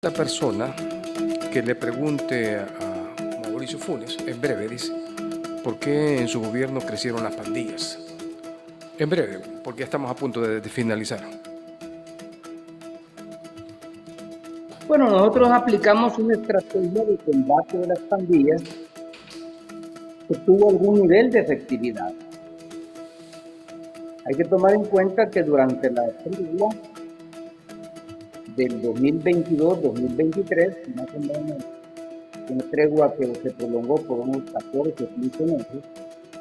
La persona que le pregunte a Mauricio Funes, en breve dice, ¿por qué en su gobierno crecieron las pandillas? En breve, porque ya estamos a punto de finalizar. Bueno, nosotros aplicamos una estrategia de combate de las pandillas que tuvo algún nivel de efectividad. Hay que tomar en cuenta que durante la tregua del 2022-2023, más o menos una tregua que se prolongó por unos 14 o 15 meses,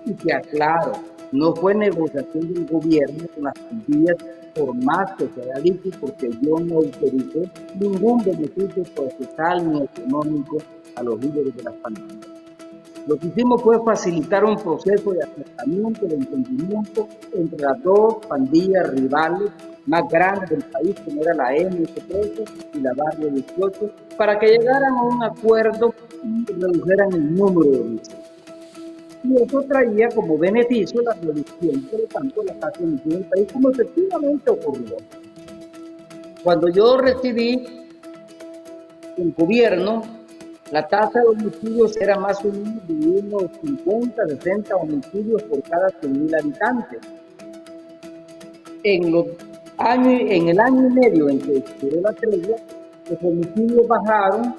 y que aclaro, no fue negociación del gobierno con las pandillas por más que se haya dicho, porque yo no autoricé ningún beneficio procesal ni económico a los líderes de las pandillas. Lo que hicimos fue facilitar un proceso de acercamiento, de entendimiento entre las dos pandillas rivales más grandes del país, como era la MS-13 y la Barrio 18, para que llegaran a un acuerdo y redujeran el número de homicidios. Y eso traía como beneficio la reducción, por lo tanto, de la tasa de homicidio en el país, como efectivamente ocurrió. Cuando yo recibí el gobierno, la tasa de homicidios era más o menos de unos 50, 60 homicidios por cada 100.000 habitantes. En el año y medio en que duró la tregua, los homicidios bajaron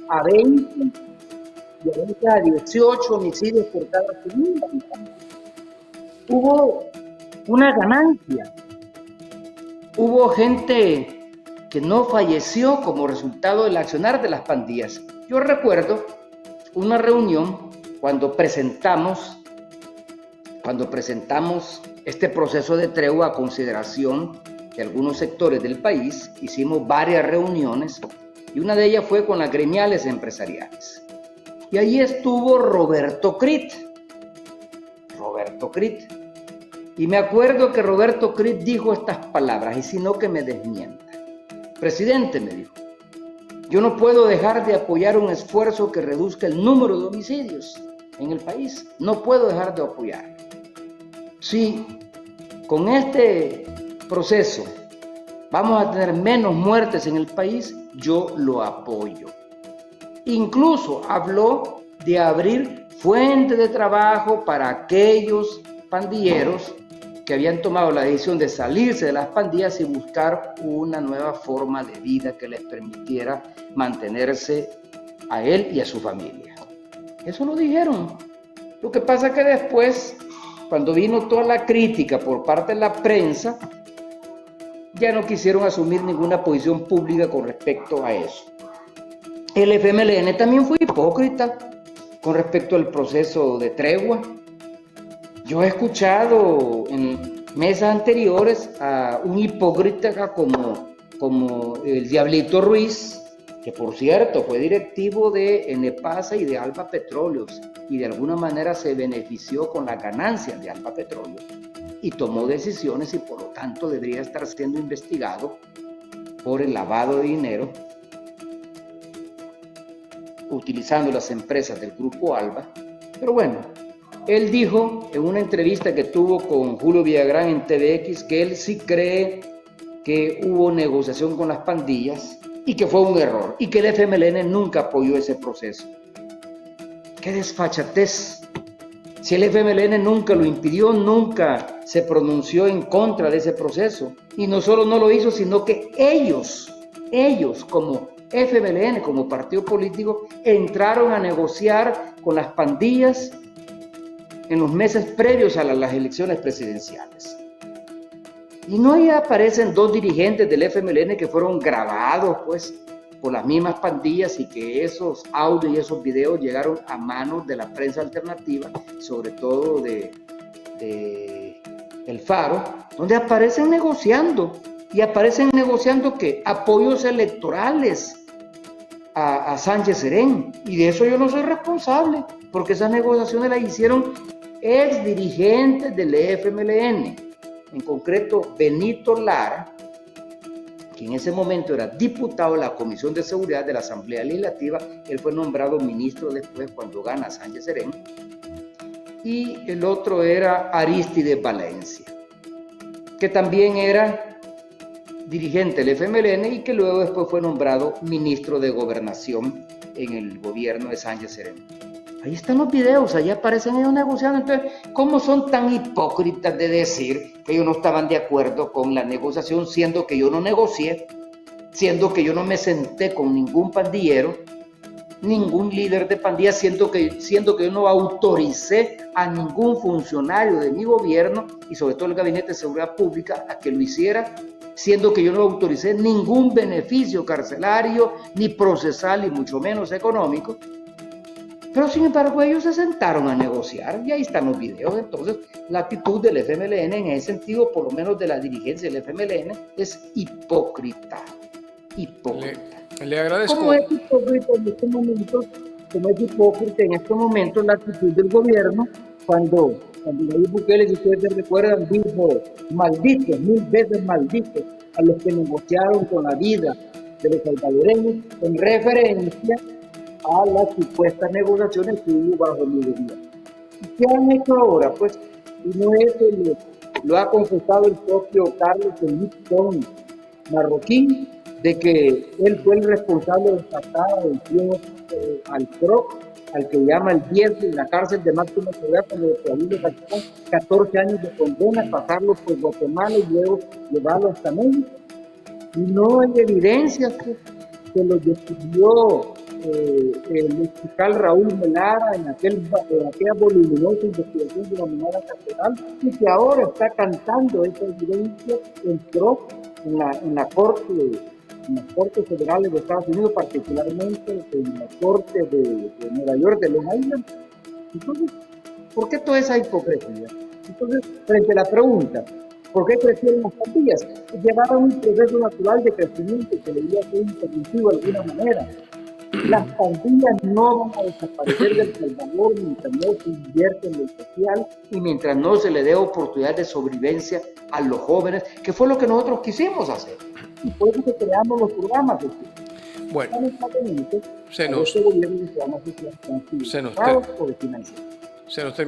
a 20 y a 18 homicidios por cada 100.000 habitantes. Hubo una ganancia. Hubo gente que no falleció como resultado del accionar de las pandillas. Yo recuerdo una reunión cuando presentamos este proceso de tregua a consideración de algunos sectores del país. Hicimos varias reuniones y una de ellas fue con las gremiales empresariales. Y allí estuvo Roberto Crit. Y me acuerdo que Roberto Crit dijo estas palabras, y si no que me desmienta. Presidente, me dijo, yo no puedo dejar de apoyar un esfuerzo que reduzca el número de homicidios en el país. No puedo dejar de apoyar. Si con este proceso vamos a tener menos muertes en el país, yo lo apoyo. Incluso habló de abrir fuentes de trabajo para aquellos pandilleros que habían tomado la decisión de salirse de las pandillas y buscar una nueva forma de vida que les permitiera mantenerse a él y a su familia. Eso lo dijeron. Lo que pasa es que después, cuando vino toda la crítica por parte de la prensa, ya no quisieron asumir ninguna posición pública con respecto a eso. El FMLN también fue hipócrita con respecto al proceso de tregua. Yo he escuchado en mesas anteriores a un hipócrita como el Diablito Ruiz, que por cierto fue directivo de Enepasa y de Alba Petróleos, y de alguna manera se benefició con las ganancias de Alba Petróleos y tomó decisiones y por lo tanto debería estar siendo investigado por el lavado de dinero utilizando las empresas del Grupo Alba. Pero bueno, él dijo en una entrevista que tuvo con Julio Villagrán en TVX que él sí cree que hubo negociación con las pandillas y que fue un error y que el FMLN nunca apoyó ese proceso. ¡Qué desfachatez! Si el FMLN nunca lo impidió, nunca se pronunció en contra de ese proceso. Y no solo no lo hizo, sino que ellos como FMLN, como partido político, entraron a negociar con las pandillas en los meses previos a las elecciones presidenciales. Y no ahí aparecen dos dirigentes del FMLN que fueron grabados pues por las mismas pandillas y que esos audios y esos videos llegaron a manos de la prensa alternativa, sobre todo de El Faro, donde aparecen negociando. Y aparecen negociando que apoyos electorales a Sánchez Serén. Y de eso yo no soy responsable, porque esas negociaciones las hicieron ex dirigentes del FMLN, en concreto Benito Lara, que en ese momento era diputado de la Comisión de Seguridad de la Asamblea Legislativa. Él fue nombrado ministro después cuando gana Sánchez Serén, y el otro era Arístides Valencia, que también era dirigente del FMLN y que luego después fue nombrado ministro de Gobernación en el gobierno de Sánchez Sereno. Ahí están los videos, ahí aparecen ellos negociando. Entonces, ¿cómo son tan hipócritas de decir que ellos no estaban de acuerdo con la negociación, siendo que yo no negocié, siendo que yo no me senté con ningún pandillero, ningún líder de pandilla, siendo que yo no autoricé a ningún funcionario de mi gobierno y sobre todo el Gabinete de Seguridad Pública a que lo hiciera, siendo que yo no autoricé ningún beneficio carcelario, ni procesal, y mucho menos económico? Pero sin embargo ellos se sentaron a negociar y ahí están los videos. Entonces la actitud del FMLN en ese sentido, por lo menos de la dirigencia del FMLN, es hipócrita. Le agradezco. ¿Cómo es hipócrita en estos momentos? ¿Cómo es hipócrita en estos momentos la actitud del gobierno cuando Nayib Bukele, si ustedes se recuerdan, dijo malditos, 1000 veces malditos a los que negociaron con la vida de los salvadoreños en referencia a las supuestas negociaciones que hubo bajo mi gobierno? ¿Qué han hecho ahora? Pues, y no es lo ha confesado el propio Carlos Enrique Marroquín, de que él fue el responsable de sacar del tiempo al PRO, al que llama el 10 en la cárcel de máxima seguridad, cuando le sacaron 14 años de condena, pasarlo por Guatemala y luego llevarlo hasta México. Y no hay evidencias que lo descubrió el fiscal Raúl Melara en aquella voluminosa investigación denominada Catedral, y que ahora está cantando esa evidencia en PRO en las cortes federales de Estados Unidos, particularmente en la corte de Nueva York, de Long Island. Entonces, ¿por qué toda esa hipocresía? Entonces, frente a la pregunta, ¿por qué crecieron las pandillas? Llevaron un proceso natural de crecimiento que debía ser interrumpido de alguna manera. Las pandillas no van a desaparecer del Salvador mientras no se invierte en lo social y mientras no se le dé oportunidad de sobrevivencia a los jóvenes, que fue lo que nosotros quisimos hacer. Y por eso que creamos los programas. Bueno, se nos